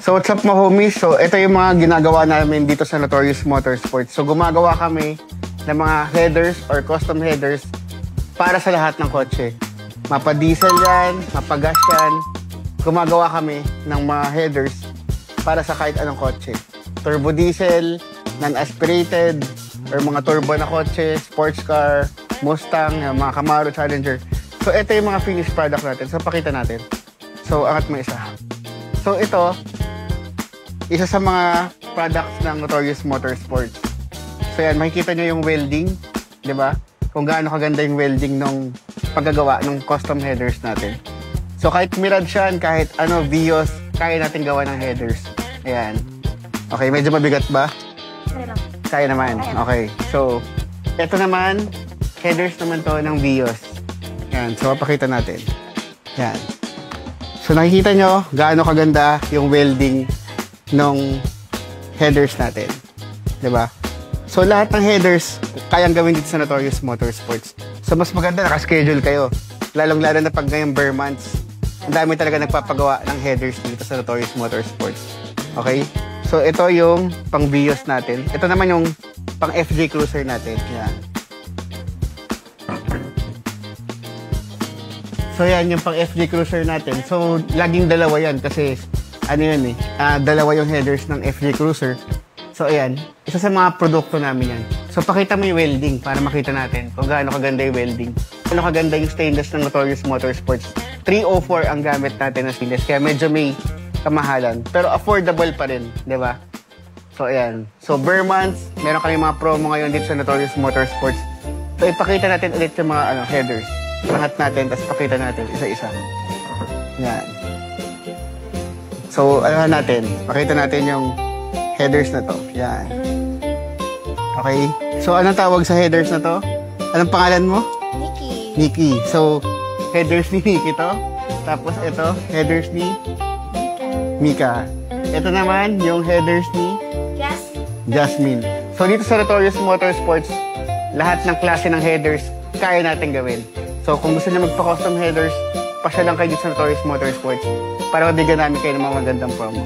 So what's up mga homies? So ito yung mga ginagawa namin dito sa Notorious Motorsports. So gumagawa kami ng mga headers or custom headers para sa lahat ng kotse. Mapa-diesel yan, mapa-gas yan. Gumagawa kami ng mga headers para sa kahit anong kotse. Turbo diesel, non-aspirated, or mga turbo na kotse, sports car, Mustang, mga Camaro, Challenger. So ito yung mga finished product natin. So pakita natin. So angat mo isa. So ito, isa sa mga products ng Notorious Motorsports. So yan, makikita nyo yung welding, di ba? Kung gaano kaganda yung welding ng paggagawa ng custom headers natin. So kahit Mirage yan, kahit ano, Vios, kaya natin gawa ng headers. Ayan. Okay, medyo mabigat ba? Kaya naman. Okay, so ito naman, headers naman to ng Vios. Ayan, so mapakita natin. Ayan. So nakikita nyo gaano kaganda yung welding ng headers natin. Diba? So, lahat ng headers kayang gawin dito sa Notorious Motorsports. So, mas maganda nakaschedule kayo. Lalong-lalo na pag ngayong bare months. Ang dami talaga nagpapagawa ng headers dito sa Notorious Motorsports. Okay? So, ito yung pang Vios natin. Ito naman yung pang FJ Cruiser natin. Yan. So, yan yung pang FJ Cruiser natin. So, laging dalawa yan kasi ano yun eh, dalawa yung headers ng FJ Cruiser. So ayan, isa sa mga produkto namin yan. So pakita mo yung welding para makita natin kung gaano kaganda yung welding. Gaano kaganda yung stainless ng Notorious Motorsports. 304 ang gamit natin na stainless, kaya medyo may kamahalan. Pero affordable pa rin, di ba? So ayan. So bare months, meron kami mga promo ngayon dito sa Notorious Motorsports. So ipakita natin ulit yung mga headers. Lahat natin, tapos pakita natin isa-isa. Yan. So, ano natin? Pakita natin yung headers na to. Yan. Okay. So, anong tawag sa headers na to? Anong pangalan mo? Nikki. Nikki. So, headers ni Nikki to. Tapos, ito, headers ni Mika. Ito naman, yung headers ni Jasmine. So, dito sa Notorious Motorsports, lahat ng klase ng headers, kaya natin gawin. So, kung gusto niyo magpa-custom headers, pasya lang kayo dito sa Notorious Motorsports para mabigyan namin kayo ng mga magandang promo.